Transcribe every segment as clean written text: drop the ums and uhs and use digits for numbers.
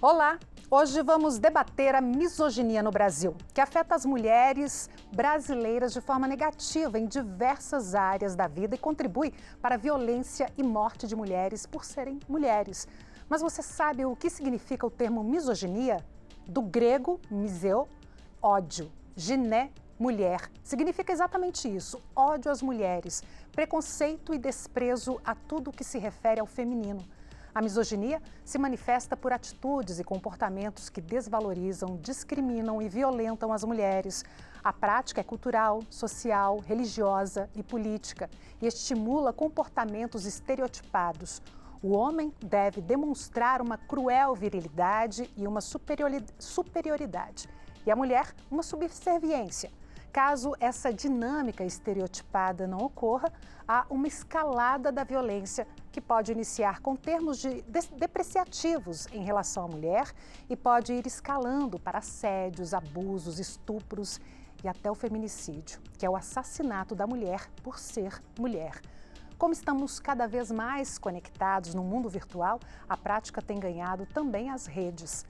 Olá! Hoje vamos debater a misoginia no Brasil, que afeta as mulheres brasileiras de forma negativa em diversas áreas da vida e contribui para a violência e morte de mulheres por serem mulheres. Mas você sabe o que significa o termo misoginia? Do grego, miseo, ódio, giné, mulher. Significa exatamente isso, ódio às mulheres, preconceito e desprezo a tudo que se refere ao feminino. A misoginia se manifesta por atitudes e comportamentos que desvalorizam, discriminam e violentam as mulheres. A prática é cultural, social, religiosa e política e estimula comportamentos estereotipados. O homem deve demonstrar uma cruel virilidade e uma superioridade, e a mulher uma subserviência. Caso essa dinâmica estereotipada não ocorra, há uma escalada da violência que pode iniciar com termos depreciativos em relação à mulher e pode ir escalando para assédios, abusos, estupros e até o feminicídio, que é o assassinato da mulher por ser mulher. Como estamos cada vez mais conectados no mundo virtual, a prática tem ganhado também as redes.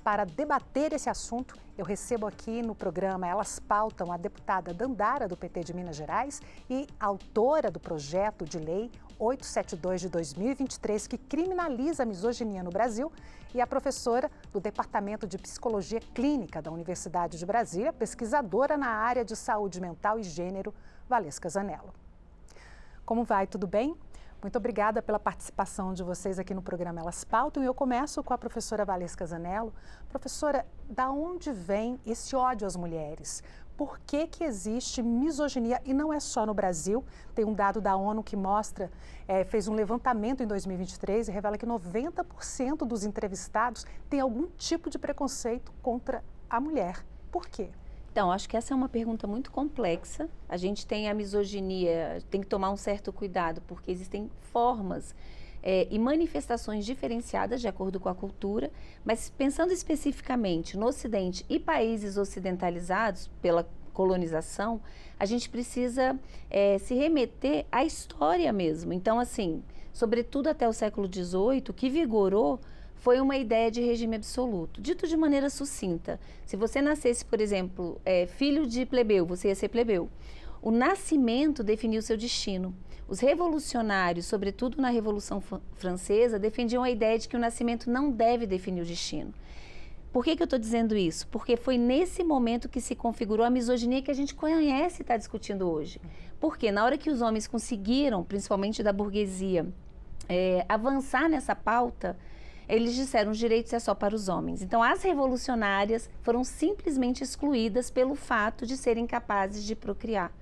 Para debater esse assunto, eu recebo aqui no programa Elas Pautam a deputada Dandara, do PT de Minas Gerais, e autora do projeto de lei 872 de 2023, que criminaliza a misoginia no Brasil, e a professora do Departamento de Psicologia Clínica da Universidade de Brasília, pesquisadora na área de saúde mental e gênero, Valesca Zanello. Como vai? Tudo bem? Muito obrigada pela participação de vocês aqui no programa Elas Pautam. E eu começo com a professora Valesca Zanello. Professora, da onde vem esse ódio às mulheres? Por que existe misoginia? E não é só no Brasil. Tem um dado da ONU que mostra, fez um levantamento em 2023 e revela que 90% dos entrevistados têm algum tipo de preconceito contra a mulher. Por quê? Então, acho que essa é uma pergunta muito complexa. A gente tem a misoginia, tem que tomar um certo cuidado, porque existem formas e manifestações diferenciadas de acordo com a cultura, mas pensando especificamente no Ocidente e países ocidentalizados pela colonização, a gente precisa se remeter à história mesmo. Então, assim, sobretudo até o século XVIII, o que vigorou foi uma ideia de regime absoluto. Dito de maneira sucinta, se você nascesse, por exemplo, filho de plebeu, você ia ser plebeu. O nascimento definiu seu destino. Os revolucionários, sobretudo na Revolução Francesa, defendiam a ideia de que o nascimento não deve definir o destino. Por que eu estou dizendo isso? Porque foi nesse momento que se configurou a misoginia que a gente conhece e está discutindo hoje. Porque na hora que os homens conseguiram, principalmente da burguesia, avançar nessa pauta, eles disseram os direitos é só para os homens. Então, as revolucionárias foram simplesmente excluídas pelo fato de serem capazes de procriar.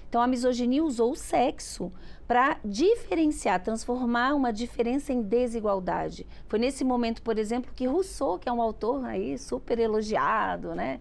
Então, a misoginia usou o sexo para diferenciar, transformar uma diferença em desigualdade. Foi nesse momento, por exemplo, que Rousseau, que é um autor aí super elogiado, né?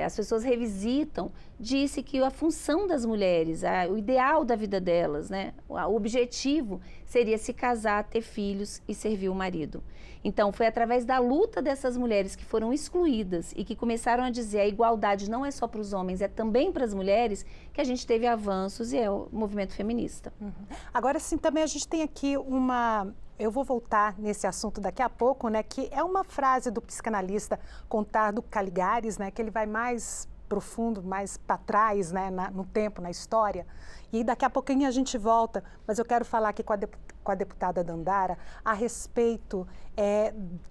As pessoas revisitam, disse que a função das mulheres, o ideal da vida delas, né, o objetivo seria se casar, ter filhos e servir o marido. Então, foi através da luta dessas mulheres que foram excluídas e que começaram a dizer a igualdade não é só para os homens, é também para as mulheres, que a gente teve avanços e é o movimento feminista. Uhum. Agora, sim, também a gente tem aqui uma... Eu vou voltar nesse assunto daqui a pouco, né, que é uma frase do psicanalista Contardo Caligares, né, que ele vai mais profundo, mais para trás, né, no tempo, na história. E daqui a pouquinho a gente volta, mas eu quero falar aqui com a deputada Dandara a respeito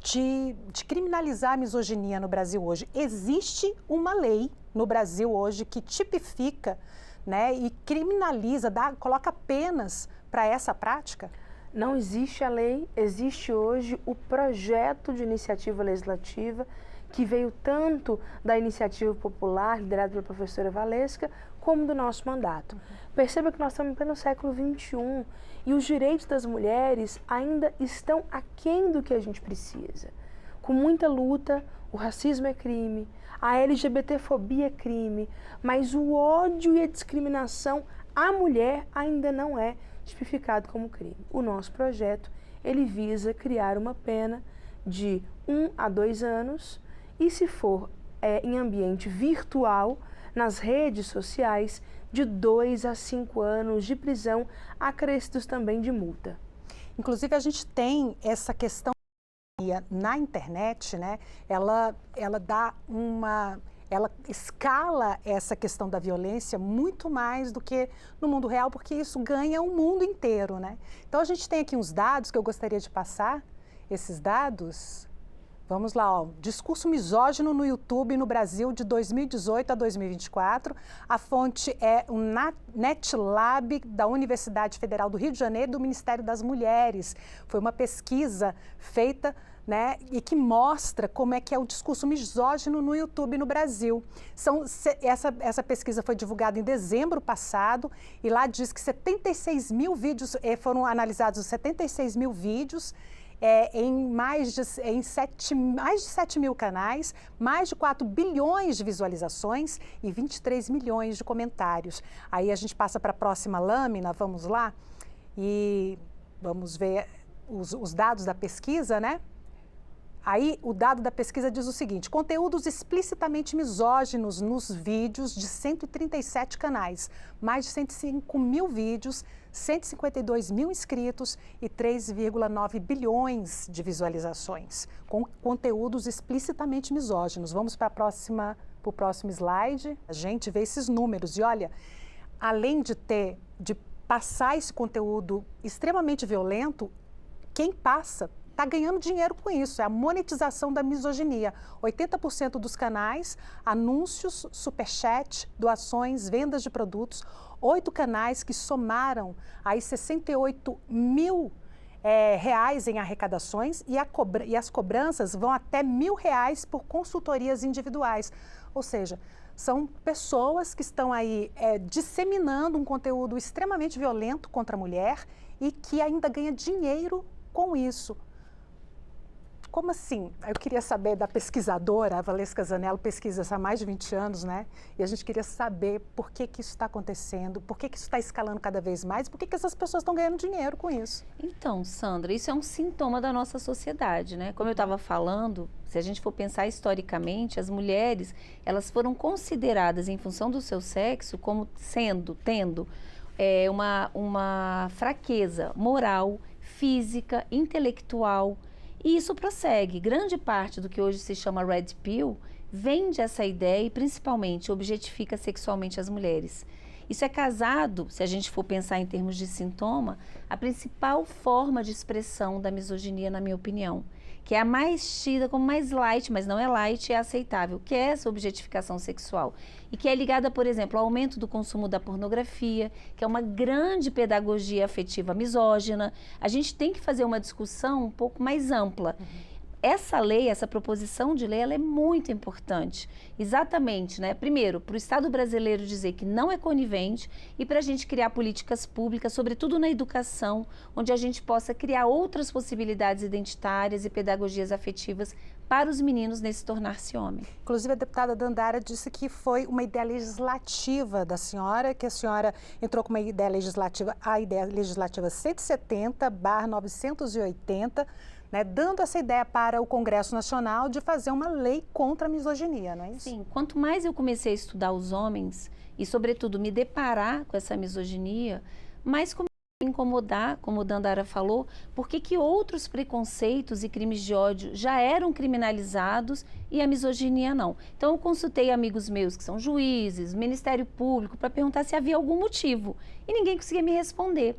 de criminalizar a misoginia no Brasil hoje. Existe uma lei no Brasil hoje que tipifica, né, e criminaliza, coloca penas para essa prática? Não existe a lei, existe hoje o projeto de iniciativa legislativa que veio tanto da iniciativa popular, liderada pela professora Valesca, como do nosso mandato. Perceba que nós estamos em pleno século XXI e os direitos das mulheres ainda estão aquém do que a gente precisa. Com muita luta, o racismo é crime, a LGBTfobia é crime, mas o ódio e a discriminação à mulher ainda não é tipificado como crime. O nosso projeto, ele visa criar uma pena de 1 a 2 anos e, se for em ambiente virtual, nas redes sociais, de 2 a 5 anos de prisão, acrescidos também de multa. Inclusive, a gente tem essa questão misoginia na internet, né, ela dá ela escala essa questão da violência muito mais do que no mundo real, porque isso ganha o mundo inteiro, né? Então a gente tem aqui uns dados que eu gostaria de passar, esses dados. Vamos lá, ó. Discurso misógino no YouTube no Brasil de 2018 a 2024. A fonte é o NetLab da Universidade Federal do Rio de Janeiro e do Ministério das Mulheres. Foi uma pesquisa feita, né, e que mostra como é que é o discurso misógino no YouTube no Brasil. Essa pesquisa foi divulgada em dezembro passado e lá diz que 76 mil vídeos, foram analisados 76 mil vídeos, em mais de 7 mil canais, mais de 4 bilhões de visualizações e 23 milhões de comentários. Aí a gente passa para a próxima lâmina, vamos lá, e vamos ver os dados da pesquisa, né? Aí, o dado da pesquisa diz o seguinte: conteúdos explicitamente misóginos nos vídeos de 137 canais, mais de 105 mil vídeos, 152 mil inscritos e 3,9 bilhões de visualizações, com conteúdos explicitamente misóginos. Vamos para o próximo slide. A gente vê esses números e olha, além de passar esse conteúdo extremamente violento, quem passa está ganhando dinheiro com isso, é a monetização da misoginia. 80% dos canais, anúncios, superchat, doações, vendas de produtos, 8 canais que somaram aí 68 mil reais em arrecadações e as cobranças vão até R$1.000 por consultorias individuais. Ou seja, são pessoas que estão aí disseminando um conteúdo extremamente violento contra a mulher e que ainda ganha dinheiro com isso. Como assim? Eu queria saber da pesquisadora, a Valesca Zanello pesquisa há mais de 20 anos, né? E a gente queria saber por que isso está acontecendo, por que isso está escalando cada vez mais, por que essas pessoas estão ganhando dinheiro com isso. Então, Sandra, isso é um sintoma da nossa sociedade, né? Como eu estava falando, se a gente for pensar historicamente, as mulheres, elas foram consideradas em função do seu sexo como tendo uma fraqueza moral, física, intelectual. E isso prossegue. Grande parte do que hoje se chama Red Pill vende essa ideia e principalmente objetifica sexualmente as mulheres. Isso é casado, se a gente for pensar em termos de sintoma, a principal forma de expressão da misoginia, na minha opinião, que é a mais tida como mais light, mas não é light, é aceitável, que é essa objetificação sexual. E que é ligada, por exemplo, ao aumento do consumo da pornografia, que é uma grande pedagogia afetiva misógina. A gente tem que fazer uma discussão um pouco mais ampla. Essa lei, essa proposição de lei, ela é muito importante. Exatamente, né? Primeiro, para o Estado brasileiro dizer que não é conivente e para a gente criar políticas públicas, sobretudo na educação, onde a gente possa criar outras possibilidades identitárias e pedagogias afetivas para os meninos nesse tornar-se homem. Inclusive, a deputada Dandara disse que foi uma ideia legislativa da senhora, que a senhora entrou com uma ideia legislativa, a ideia legislativa 170/980, né, dando essa ideia para o Congresso Nacional de fazer uma lei contra a misoginia, não é isso? Sim, quanto mais eu comecei a estudar os homens e, sobretudo, me deparar com essa misoginia, mais comecei a me incomodar, como Dandara falou, porque que outros preconceitos e crimes de ódio já eram criminalizados e a misoginia não. Então, eu consultei amigos meus que são juízes, Ministério Público, para perguntar se havia algum motivo e ninguém conseguia me responder.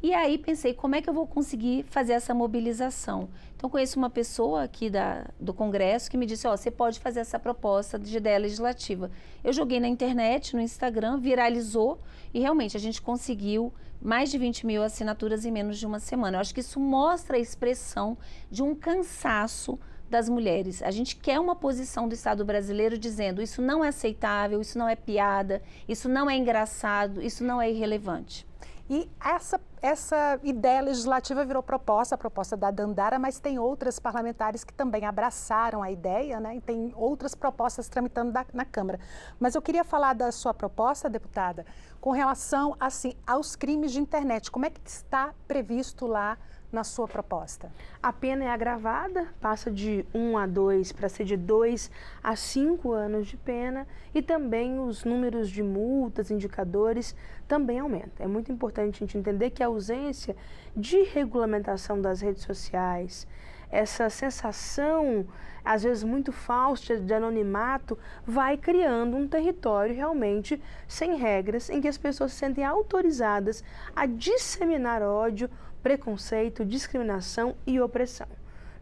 E aí pensei, como é que eu vou conseguir fazer essa mobilização? Então, conheço uma pessoa aqui do Congresso que me disse, ó, você pode fazer essa proposta de ideia legislativa. Eu joguei na internet, no Instagram, viralizou e realmente a gente conseguiu mais de 20 mil assinaturas em menos de uma semana. Eu acho que isso mostra a expressão de um cansaço das mulheres. A gente quer uma posição do Estado brasileiro dizendo isso não é aceitável, isso não é piada, isso não é engraçado, isso não é irrelevante. E essa ideia legislativa virou proposta, a proposta da Dandara, mas tem outras parlamentares que também abraçaram a ideia, né? E tem outras propostas tramitando na Câmara. Mas eu queria falar da sua proposta, deputada, com relação assim, aos crimes de internet. Como é que está previsto lá na sua proposta? A pena é agravada, passa de 1 a 2 para ser de 2 a 5 anos de pena e também os números de multas, indicadores, também aumentam. É muito importante a gente entender que a ausência de regulamentação das redes sociais, essa sensação, às vezes muito falsa, de anonimato, vai criando um território realmente sem regras, em que as pessoas se sentem autorizadas a disseminar ódio, preconceito, discriminação e opressão.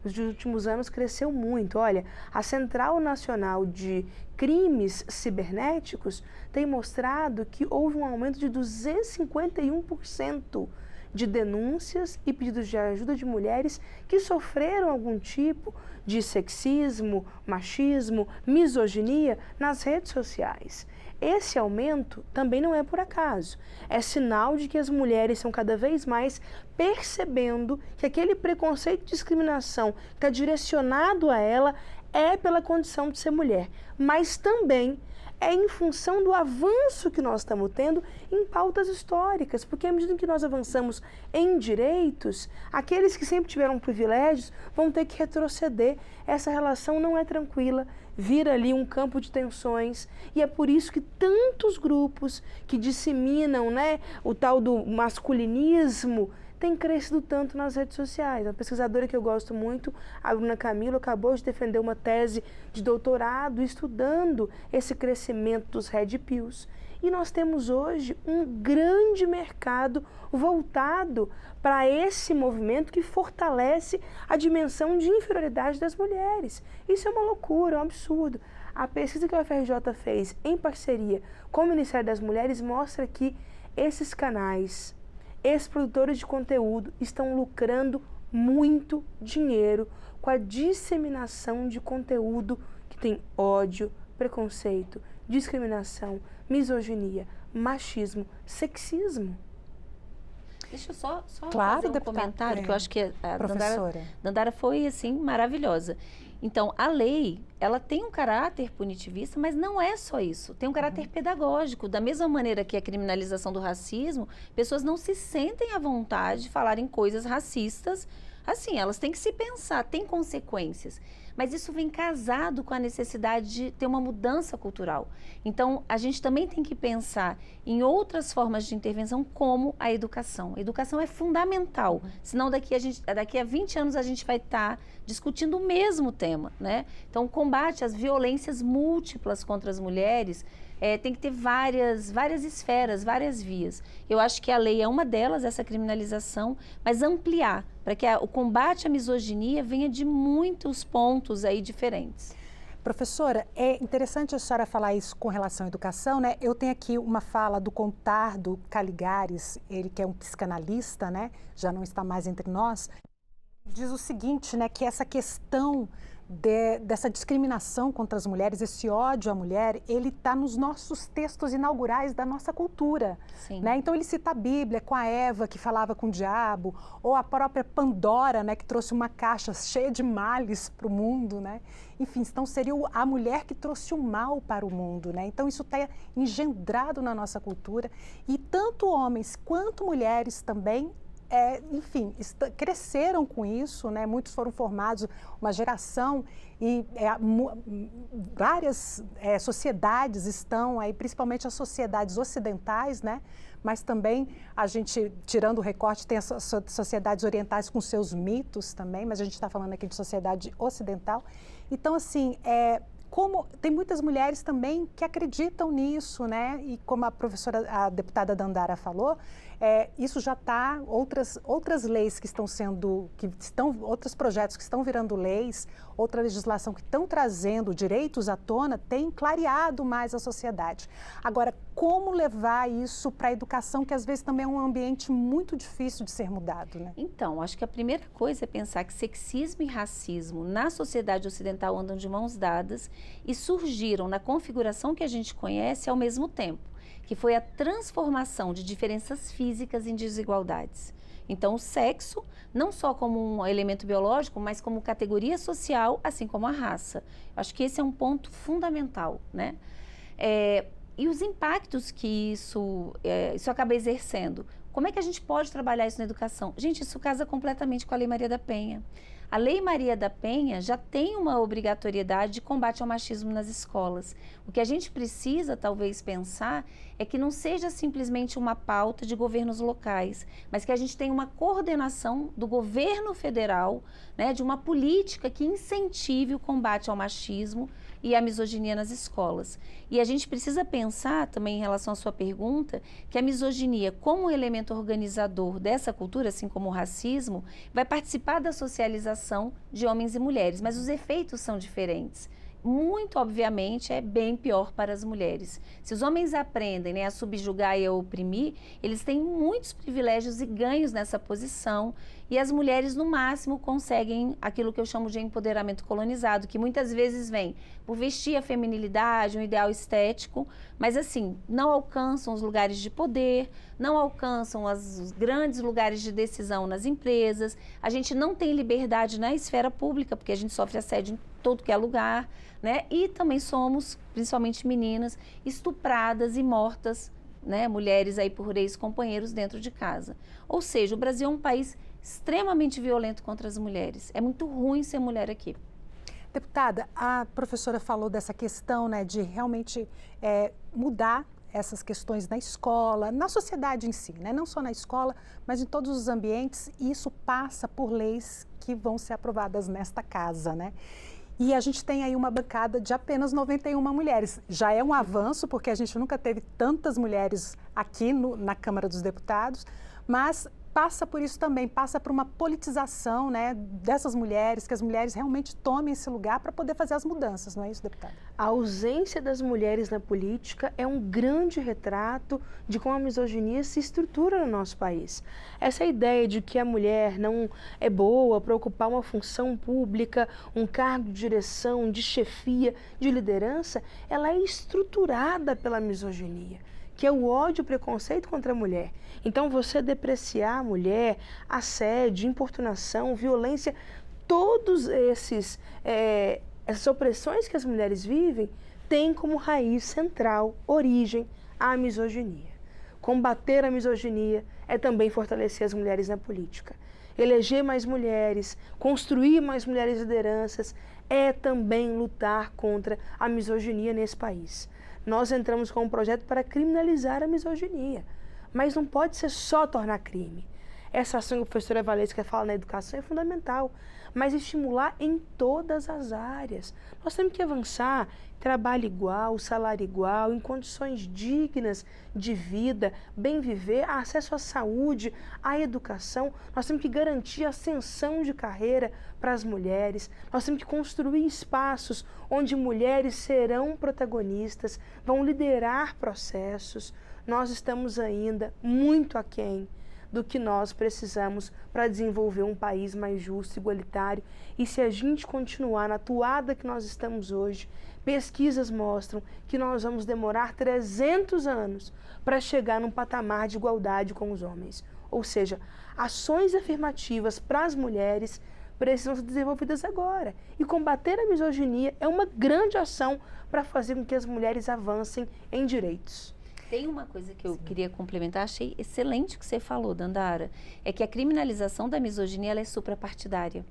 Nos últimos anos cresceu muito. Olha, a Central Nacional de Crimes Cibernéticos tem mostrado que houve um aumento de 251% de denúncias e pedidos de ajuda de mulheres que sofreram algum tipo de sexismo, machismo, misoginia nas redes sociais. Esse aumento também não é por acaso, é sinal de que as mulheres estão cada vez mais percebendo que aquele preconceito e discriminação que está direcionado a ela é pela condição de ser mulher, mas também é em função do avanço que nós estamos tendo em pautas históricas, porque à medida que nós avançamos em direitos, aqueles que sempre tiveram privilégios vão ter que retroceder. Essa relação não é tranquila, vira ali um campo de tensões, e é por isso que tantos grupos que disseminam, né, o tal do masculinismo tem crescido tanto nas redes sociais. A pesquisadora que eu gosto muito, a Bruna Camilo, acabou de defender uma tese de doutorado estudando esse crescimento dos red pills. E nós temos hoje um grande mercado voltado para esse movimento que fortalece a dimensão de inferioridade das mulheres. Isso é uma loucura, é um absurdo. A pesquisa que a UFRJ fez em parceria com o Ministério das Mulheres mostra que esses canais, esses produtores de conteúdo estão lucrando muito dinheiro com a disseminação de conteúdo que tem ódio, preconceito, discriminação, misoginia, machismo, sexismo. Deixa eu só Claro, fazer um deputada, comentário, que eu acho que a professora Dandara foi, assim, maravilhosa. Então, a lei, ela tem um caráter punitivista, mas não é só isso. Tem um caráter pedagógico. Da mesma maneira que a criminalização do racismo, pessoas não se sentem à vontade de falarem coisas racistas. Assim, elas têm que se pensar, tem consequências. Mas isso vem casado com a necessidade de ter uma mudança cultural. Então, a gente também tem que pensar em outras formas de intervenção, como a educação. A educação é fundamental, senão daqui a 20 anos a gente vai estar discutindo o mesmo tema, né? Então, o combate às violências múltiplas contra as mulheres tem que ter várias esferas, várias vias. Eu acho que a lei é uma delas, essa criminalização, mas ampliar, para que o combate à misoginia venha de muitos pontos aí diferentes. Professora, é interessante a senhora falar isso com relação à educação, né? Eu tenho aqui uma fala do Contardo Caligares, ele que é um psicanalista, né? Já não está mais entre nós. Diz o seguinte, né? Que essa questão dessa discriminação contra as mulheres, esse ódio à mulher, ele está nos nossos textos inaugurais da nossa cultura. Sim. Né? Então ele cita a Bíblia com a Eva que falava com o diabo, ou a própria Pandora, né, que trouxe uma caixa cheia de males para o mundo, né? Enfim, então seria a mulher que trouxe o mal para o mundo, né? Então isso está engendrado na nossa cultura, e tanto homens quanto mulheres também enfim, cresceram com isso, né? Muitos foram formados, uma geração, e várias sociedades estão aí, principalmente as sociedades ocidentais, né? Mas também a gente, tirando o recorte, tem as sociedades orientais com seus mitos também, mas a gente está falando aqui de sociedade ocidental. Então, assim, como tem muitas mulheres também que acreditam nisso, né? E como a deputada Dandara falou, isso já está, outras leis outros projetos que estão virando leis, outra legislação que estão trazendo direitos à tona, tem clareado mais a sociedade. Agora, como levar isso para a educação, que às vezes também é um ambiente muito difícil de ser mudado, né? Então, acho que a primeira coisa é pensar que sexismo e racismo na sociedade ocidental andam de mãos dadas e surgiram na configuração que a gente conhece ao mesmo tempo, que foi a transformação de diferenças físicas em desigualdades. Então, o sexo, não só como um elemento biológico, mas como categoria social, assim como a raça. Acho que esse é um ponto fundamental, né? E os impactos que isso acaba exercendo. Como é que a gente pode trabalhar isso na educação? Gente, isso casa completamente com a Lei Maria da Penha. A Lei Maria da Penha já tem uma obrigatoriedade de combate ao machismo nas escolas. O que a gente precisa, talvez, pensar é que não seja simplesmente uma pauta de governos locais, mas que a gente tenha uma coordenação do governo federal, né, de uma política que incentive o combate ao machismo e à misoginia nas escolas. E a gente precisa pensar também, em relação à sua pergunta, que a misoginia, como elemento organizador dessa cultura, assim como o racismo, vai participar da socialização de homens e mulheres, mas os efeitos são diferentes. Muito obviamente é bem pior para as mulheres. Se os homens aprendem, né, a subjugar e a oprimir, eles têm muitos privilégios e ganhos nessa posição, e as mulheres no máximo conseguem aquilo que eu chamo de empoderamento colonizado, que muitas vezes vem por vestir a feminilidade, um ideal estético, mas assim, não alcançam os lugares de poder, não alcançam os grandes lugares de decisão nas empresas, a gente não tem liberdade na esfera pública, porque a gente sofre assédio em todo que é lugar, né? E também somos, principalmente meninas, estupradas e mortas, né? Mulheres aí por ex-companheiros dentro de casa. Ou seja, o Brasil é um país extremamente violento contra as mulheres. É muito ruim ser mulher aqui. Deputada, a professora falou dessa questão, né, de realmente mudar essas questões na escola, na sociedade em si, né? Não só na escola, mas em todos os ambientes, e isso passa por leis que vão ser aprovadas nesta casa, né? E a gente tem aí uma bancada de apenas 91 mulheres. Já é um avanço, porque a gente nunca teve tantas mulheres aqui na Câmara dos Deputados, mas passa por isso também, passa por uma politização, né, dessas mulheres, que as mulheres realmente tomem esse lugar para poder fazer as mudanças, não é isso, deputada? A ausência das mulheres na política é um grande retrato de como a misoginia se estrutura no nosso país. Essa ideia de que a mulher não é boa para ocupar uma função pública, um cargo de direção, de chefia, de liderança, ela é estruturada pela misoginia, que é o ódio e o preconceito contra a mulher. Então, você depreciar a mulher, assédio, importunação, violência, todos essas opressões que as mulheres vivem, têm como raiz central, origem, a misoginia. Combater a misoginia é também fortalecer as mulheres na política. Eleger mais mulheres, construir mais mulheres lideranças, é também lutar contra a misoginia nesse país. Nós entramos com um projeto para criminalizar a misoginia, mas não pode ser só tornar crime. Essa ação que a professora Valesca fala na educação é fundamental, mas estimular em todas as áreas. Nós temos que avançar em trabalho igual, salário igual, em condições dignas de vida, bem viver, acesso à saúde, à educação. Nós temos que garantir a ascensão de carreira para as mulheres. Nós temos que construir espaços onde mulheres serão protagonistas, vão liderar processos. Nós estamos ainda muito aquém do que nós precisamos para desenvolver um país mais justo, igualitário. E se a gente continuar na toada que nós estamos hoje, pesquisas mostram que nós vamos demorar 300 anos para chegar num patamar de igualdade com os homens. Ou seja, ações afirmativas para as mulheres precisam ser desenvolvidas agora. E combater a misoginia é uma grande ação para fazer com que as mulheres avancem em direitos. Tem uma coisa que eu queria complementar, achei excelente o que você falou, Dandara, é que a criminalização da misoginia ela é suprapartidária,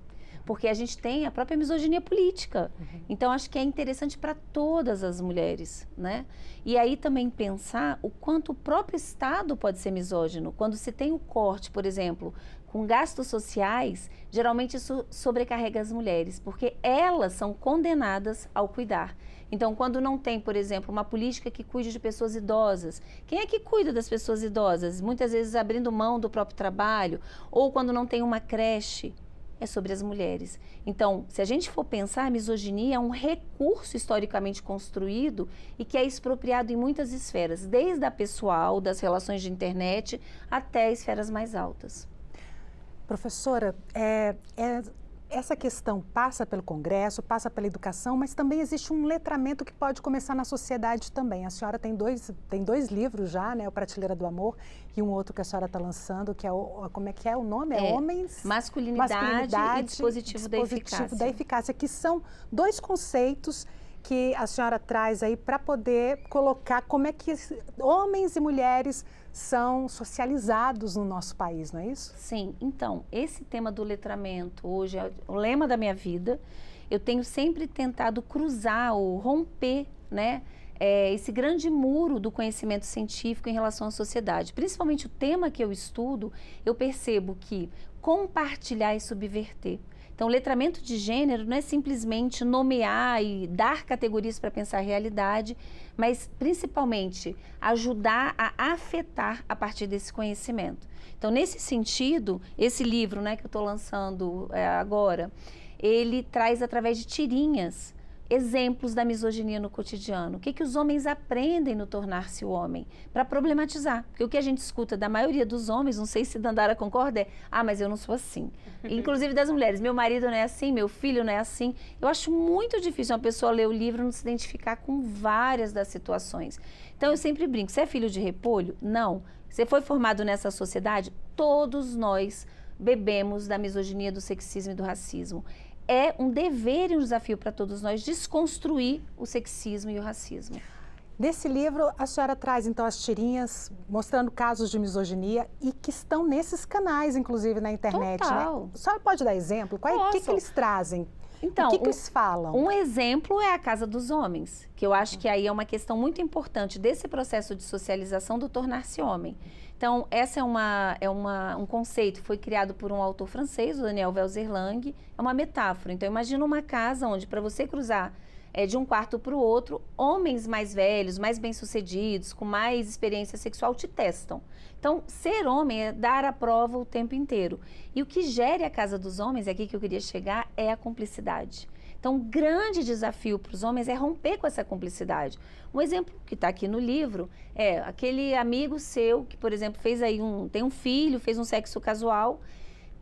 porque a gente tem a própria misoginia política. Então, acho que é interessante para todas as mulheres, né? E aí também pensar o quanto o próprio Estado pode ser misógino. Quando se tem o corte, por exemplo, com gastos sociais, geralmente isso sobrecarrega as mulheres, porque elas são condenadas ao cuidar. Então, quando não tem, por exemplo, uma política que cuide de pessoas idosas, quem é que cuida das pessoas idosas? Muitas vezes abrindo mão do próprio trabalho, ou quando não tem uma creche, é sobre as mulheres. Então, se a gente for pensar, a misoginia é um recurso historicamente construído e que é expropriado em muitas esferas, desde a pessoal, das relações de internet, até esferas mais altas. Professora, essa questão passa pelo Congresso, passa pela educação, mas também existe um letramento que pode começar na sociedade também. A senhora tem dois livros já, né? O Prateleira do Amor e um outro que a senhora está lançando, que é como é que é o nome? É Homens... Masculinidade e Dispositivo da Eficácia. Que são dois conceitos que a senhora traz aí para poder colocar como é que homens e mulheres são socializados no nosso país, não é isso? Sim, então, esse tema do letramento hoje é o lema da minha vida. Eu tenho sempre tentado cruzar ou romper, né, esse grande muro do conhecimento científico em relação à sociedade. Principalmente o tema que eu estudo, eu percebo que compartilhar e subverter. Então, o letramento de gênero não é simplesmente nomear e dar categorias para pensar a realidade, mas principalmente ajudar a afetar a partir desse conhecimento. Então, nesse sentido, esse livro, né, que eu estou lançando agora, ele traz através de tirinhas exemplos da misoginia no cotidiano. O que os homens aprendem no tornar-se o homem? Para problematizar. Porque o que a gente escuta da maioria dos homens, não sei se Dandara concorda, mas eu não sou assim. Inclusive das mulheres, meu marido não é assim, meu filho não é assim. Eu acho muito difícil uma pessoa ler o livro e não se identificar com várias das situações. Então eu sempre brinco, você é filho de repolho? Não. Você foi formado nessa sociedade? Todos nós bebemos da misoginia, do sexismo e do racismo. É um dever e um desafio para todos nós desconstruir o sexismo e o racismo. Nesse livro, a senhora traz, então, as tirinhas mostrando casos de misoginia e que estão nesses canais, inclusive, na internet. Total. Né? A senhora pode dar exemplo? O que eles trazem? Então, o que eles falam? Um exemplo é a Casa dos Homens, que eu acho que aí é uma questão muito importante desse processo de socialização do tornar-se homem. Então, essa é um conceito que foi criado por um autor francês, o Daniel Velzerlang, é uma metáfora. Então, imagina uma casa onde, para você cruzar de um quarto para o outro, homens mais velhos, mais bem-sucedidos, com mais experiência sexual, te testam. Então, ser homem é dar a prova o tempo inteiro. E o que gere a Casa dos Homens, é aqui que eu queria chegar, é a cumplicidade. Então, o grande desafio para os homens é romper com essa cumplicidade. Um exemplo que está aqui no livro é aquele amigo seu que, por exemplo, tem um filho, fez um sexo casual,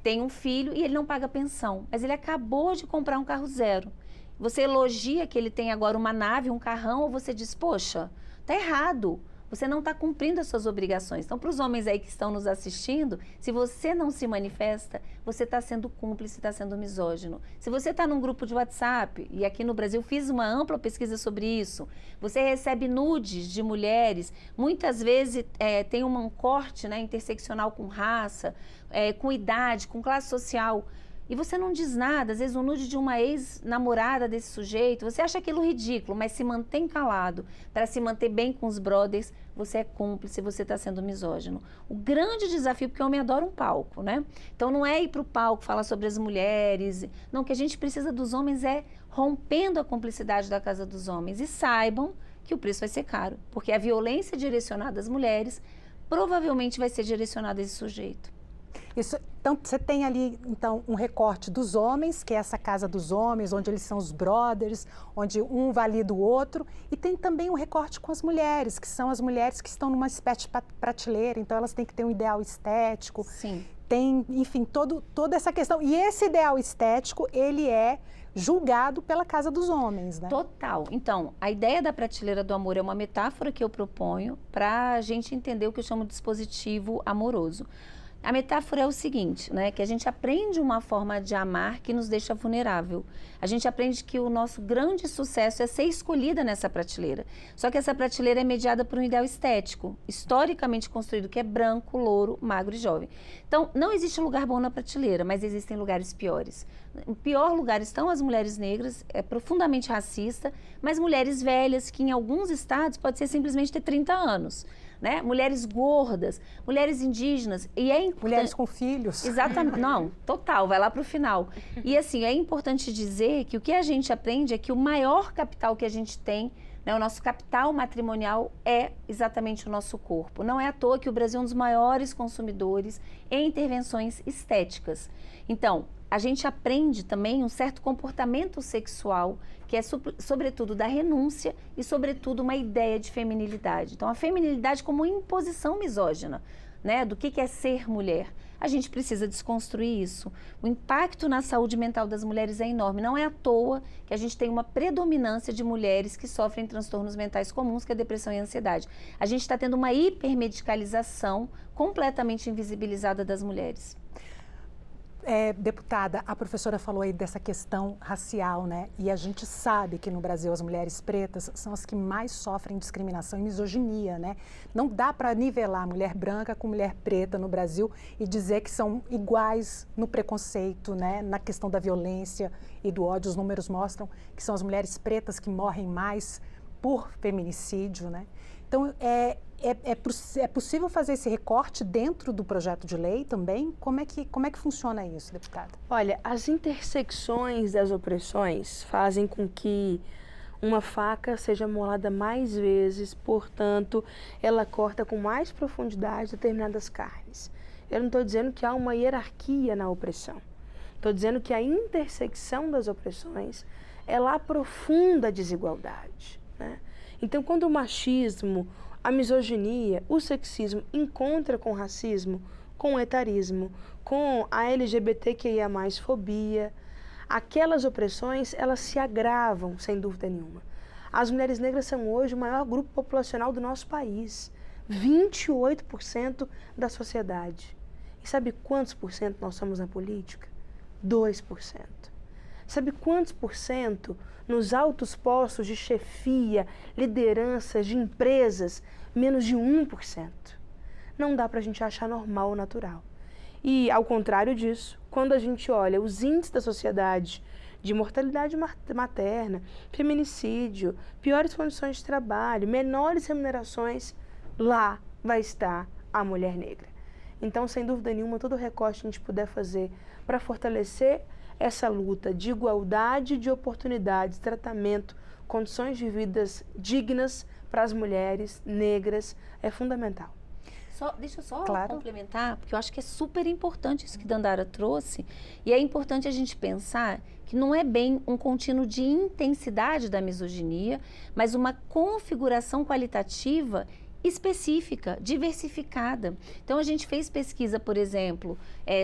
tem um filho e ele não paga pensão, mas ele acabou de comprar um carro zero. Você elogia que ele tem agora uma nave, um carrão, ou você diz, poxa, tá errado. Você não está cumprindo as suas obrigações. Então, para os homens aí que estão nos assistindo, se você não se manifesta, você está sendo cúmplice, está sendo misógino. Se você está num grupo de WhatsApp, e aqui no Brasil fiz uma ampla pesquisa sobre isso, você recebe nudes de mulheres, muitas vezes tem um corte, né, interseccional com raça, com idade, com classe social. E você não diz nada, às vezes um nude de uma ex-namorada desse sujeito, você acha aquilo ridículo, mas se mantém calado para se manter bem com os brothers, você é cúmplice, você está sendo misógino. O grande desafio, porque o homem adora um palco, né? Então não é ir para o palco falar sobre as mulheres, não, o que a gente precisa dos homens é rompendo a cumplicidade da Casa dos Homens. E saibam que o preço vai ser caro, porque a violência direcionada às mulheres provavelmente vai ser direcionada a esse sujeito. Então, você tem ali, então, um recorte dos homens, que é essa Casa dos Homens, onde eles são os brothers, onde um valida o outro, e tem também um recorte com as mulheres, que são as mulheres que estão numa espécie de prateleira, então elas têm que ter um ideal estético. Sim. Tem, enfim, toda essa questão. E esse ideal estético, ele é julgado pela Casa dos Homens, né? Total. Então, a ideia da prateleira do amor é uma metáfora que eu proponho para a gente entender o que eu chamo de dispositivo amoroso. A metáfora é o seguinte, né, que a gente aprende uma forma de amar que nos deixa vulnerável. A gente aprende que o nosso grande sucesso é ser escolhida nessa prateleira. Só que essa prateleira é mediada por um ideal estético, historicamente construído, que é branco, louro, magro e jovem. Então, não existe lugar bom na prateleira, mas existem lugares piores. O pior lugar estão as mulheres negras, é profundamente racista, mas mulheres velhas, que em alguns estados pode ser simplesmente ter 30 anos. Né? Mulheres gordas, mulheres indígenas. Mulheres com filhos. Exatamente. Não, total, vai lá para o final. E assim, é importante dizer que o que a gente aprende é que o maior capital que a gente tem, né, o nosso capital matrimonial é exatamente o nosso corpo. Não é à toa que o Brasil é um dos maiores consumidores em intervenções estéticas. Então, a gente aprende também um certo comportamento sexual, que é sobretudo da renúncia e sobretudo uma ideia de feminilidade. Então, a feminilidade como imposição misógina, né, do que é ser mulher. A gente precisa desconstruir isso. O impacto na saúde mental das mulheres é enorme. Não é à toa que a gente tem uma predominância de mulheres que sofrem transtornos mentais comuns, que é depressão e ansiedade. A gente está tendo uma hipermedicalização completamente invisibilizada das mulheres. Deputada, a professora falou aí dessa questão racial, né? E a gente sabe que no Brasil as mulheres pretas são as que mais sofrem discriminação e misoginia, né? Não dá para nivelar mulher branca com mulher preta no Brasil e dizer que são iguais no preconceito, né? Na questão da violência e do ódio. Os números mostram que são as mulheres pretas que morrem mais por feminicídio, né? Então, é possível fazer esse recorte dentro do projeto de lei também? Como é que funciona isso, deputada? Olha, as intersecções das opressões fazem com que uma faca seja molada mais vezes, portanto, ela corta com mais profundidade determinadas carnes. Eu não estou dizendo que há uma hierarquia na opressão. Estou dizendo que a intersecção das opressões, ela aprofunda a desigualdade, né? Então, quando o machismo, a misoginia, o sexismo encontra com o racismo, com o etarismo, com a LGBTQIA+, fobia, aquelas opressões, elas se agravam, sem dúvida nenhuma. As mulheres negras são hoje o maior grupo populacional do nosso país, 28% da sociedade. E sabe quantos por cento nós somos na política? 2%. Sabe quantos por cento nos altos postos de chefia, lideranças de empresas? Menos de 1%. Não dá para a gente achar normal ou natural. E, ao contrário disso, quando a gente olha os índices da sociedade de mortalidade materna, feminicídio, piores condições de trabalho, menores remunerações, lá vai estar a mulher negra. Então, sem dúvida nenhuma, todo o recorte que a gente puder fazer para fortalecer essa luta de igualdade de oportunidades, tratamento, condições de vidas dignas para as mulheres negras é fundamental. Deixa eu só complementar, porque eu acho que é super importante isso que Dandara trouxe, e é importante a gente pensar que não é bem um contínuo de intensidade da misoginia, mas uma configuração qualitativa específica, diversificada. Então, a gente fez pesquisa, por exemplo,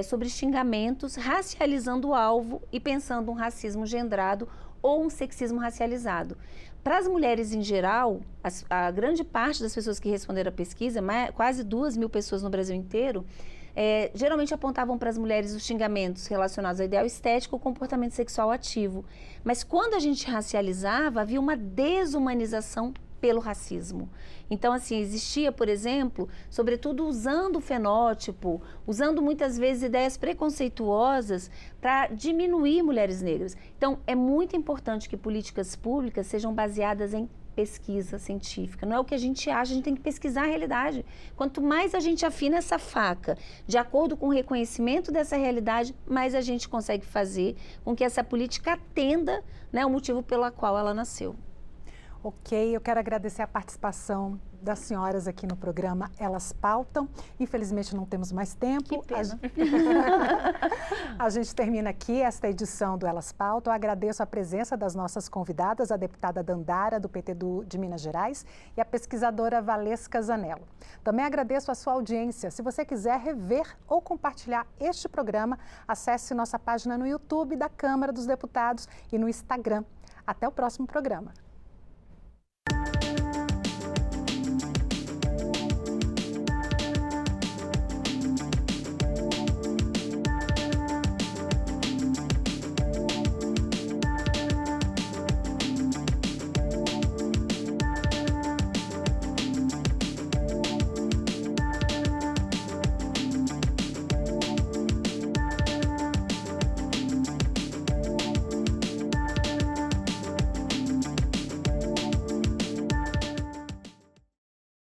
sobre xingamentos, racializando o alvo e pensando um racismo gendrado ou um sexismo racializado. Para as mulheres em geral, a grande parte das pessoas que responderam a pesquisa, quase 2.000 pessoas no Brasil inteiro, geralmente apontavam para as mulheres os xingamentos relacionados ao ideal estético ou comportamento sexual ativo. Mas quando a gente racializava, havia uma desumanização pelo racismo. Então, assim, existia, por exemplo, sobretudo usando o fenótipo, usando muitas vezes ideias preconceituosas para diminuir mulheres negras. Então, é muito importante que políticas públicas sejam baseadas em pesquisa científica. Não é o que a gente acha, a gente tem que pesquisar a realidade. Quanto mais a gente afina essa faca, de acordo com o reconhecimento dessa realidade, mais a gente consegue fazer com que essa política atenda, né, o motivo pelo qual ela nasceu. Ok, eu quero agradecer a participação das senhoras aqui no programa Elas Pautam. Infelizmente não temos mais tempo. Que pena. A gente termina aqui esta edição do Elas Pautam. Eu agradeço a presença das nossas convidadas, a deputada Dandara, do PT de Minas Gerais, e a pesquisadora Valesca Zanello. Também agradeço a sua audiência. Se você quiser rever ou compartilhar este programa, acesse nossa página no YouTube da Câmara dos Deputados e no Instagram. Até o próximo programa.